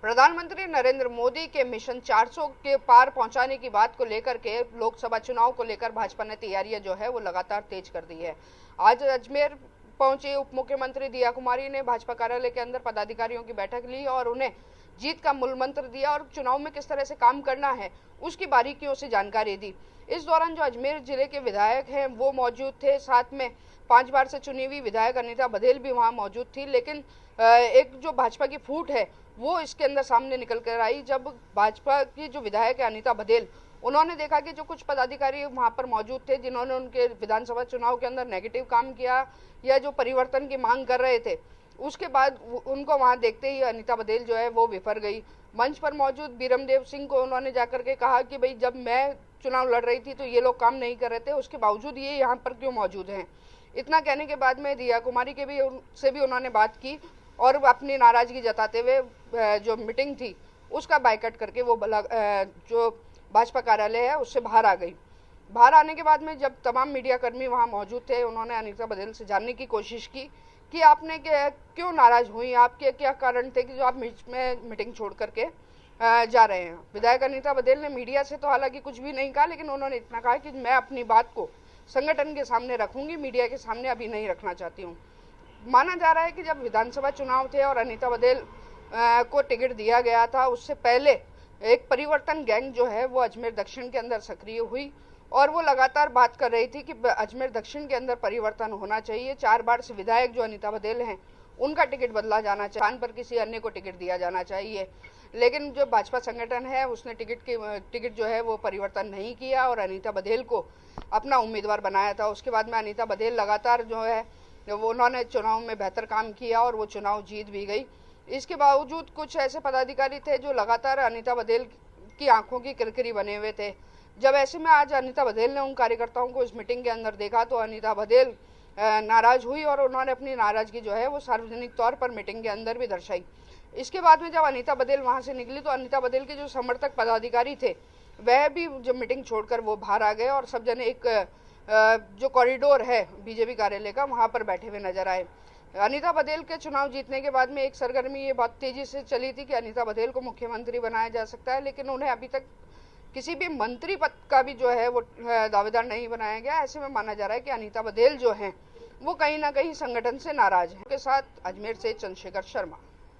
प्रधानमंत्री नरेंद्र मोदी के मिशन 400 के पार पहुंचाने की बात को लेकर के लोकसभा चुनाव को लेकर भाजपा ने तैयारियां जो है वो लगातार तेज कर दी है। आज अजमेर पहुंचे उप मुख्यमंत्री दिया कुमारी ने भाजपा कार्यालय के अंदर पदाधिकारियों की बैठक ली और उन्हें जीत का मूल मंत्र दिया और चुनाव में किस तरह से काम करना है उसकी बारीकियों से जानकारी दी। इस दौरान जो अजमेर जिले के विधायक हैं वो मौजूद थे, साथ में 5 बार से चुनी हुई विधायक अनीता बघेल भी वहां मौजूद थी। लेकिन एक जो भाजपा की फूट है वो इसके अंदर सामने निकल कर आई जब भाजपा की जो विधायक है अनीता बघेल, उन्होंने देखा कि जो कुछ पदाधिकारी वहां पर मौजूद थे जिन्होंने उनके विधानसभा चुनाव के अंदर नेगेटिव काम किया या जो परिवर्तन की मांग कर रहे थे, उसके बाद उनको वहां देखते ही अनीता बघेल जो है वो विफर गई। मंच पर मौजूद बीरमदेव सिंह को उन्होंने जाकर के कहा कि भाई जब मैं चुनाव लड़ रही थी तो ये लोग काम नहीं कर रहे थे, उसके बावजूद ये यहाँ पर क्यों मौजूद हैं। इतना कहने के बाद में दिया कुमारी के भी से भी उन्होंने बात की और अपनी नाराजगी जताते हुए जो मीटिंग थी उसका बायकॉट करके वो जो भाजपा कार्यालय है उससे बाहर आ गई। बाहर आने के बाद में जब तमाम मीडिया कर्मी वहां मौजूद थे, उन्होंने अनीता बघेल से जानने की कोशिश की कि आपने क्यों नाराज हुई, आपके क्या कारण थे कि जो आप बीच में मीटिंग छोड़ करके जा रहे हैं। विधायक अनीता बघेल ने मीडिया से तो हालांकि कुछ भी नहीं कहा, लेकिन उन्होंने इतना कहा कि मैं अपनी बात को संगठन के सामने रखूंगी, मीडिया के सामने अभी नहीं रखना चाहती हूँ। माना जा रहा है कि जब विधानसभा चुनाव थे और अनीता बघेल को टिकट दिया गया था, उससे पहले एक परिवर्तन गैंग जो है वो अजमेर दक्षिण के अंदर सक्रिय हुई और वो लगातार बात कर रही थी कि अजमेर दक्षिण के अंदर परिवर्तन होना चाहिए। 4 बार से विधायक जो अनीता बघेल हैं उनका टिकट बदला जाना चाहिए, स्थान पर किसी अन्य को टिकट दिया जाना चाहिए। लेकिन जो भाजपा संगठन है उसने टिकट जो है वो परिवर्तन नहीं किया और अनीता बघेल को अपना उम्मीदवार बनाया था। उसके बाद में अनीता बघेल लगातार जो है वो उन्होंने चुनाव में बेहतर काम किया और वो चुनाव जीत भी गई। इसके बावजूद कुछ ऐसे पदाधिकारी थे जो लगातार अनीता बघेल की आंखों की किरकिरी बने हुए थे। जब ऐसे में आज अनीता बघेल ने उन कार्यकर्ताओं को इस मीटिंग के अंदर देखा तो अनीता बघेल नाराज हुई और उन्होंने अपनी नाराजगी जो है वो सार्वजनिक तौर पर मीटिंग के अंदर भी दर्शाई। इसके बाद में जब अनीता बघेल वहां से निकली तो अनीता बघेल के जो समर्थक पदाधिकारी थे वह भी जब मीटिंग छोड़कर वो बाहर आ गए और सब जने एक जो कॉरिडोर है बीजेपी कार्यालय का वहां पर बैठे हुए नजर आए। अनीता बघेल के चुनाव जीतने के बाद में एक सरगर्मी ये बहुत तेजी से चली थी कि अनीता बघेल को मुख्यमंत्री बनाया जा सकता है, लेकिन उन्हें अभी तक किसी भी मंत्री पद का भी जो है वो दावेदार नहीं बनाया गया। ऐसे में माना जा रहा है कि अनीता बघेल जो है वो कहीं ना कहीं संगठन से नाराज है। के साथ अजमेर से चंद्रशेखर शर्मा।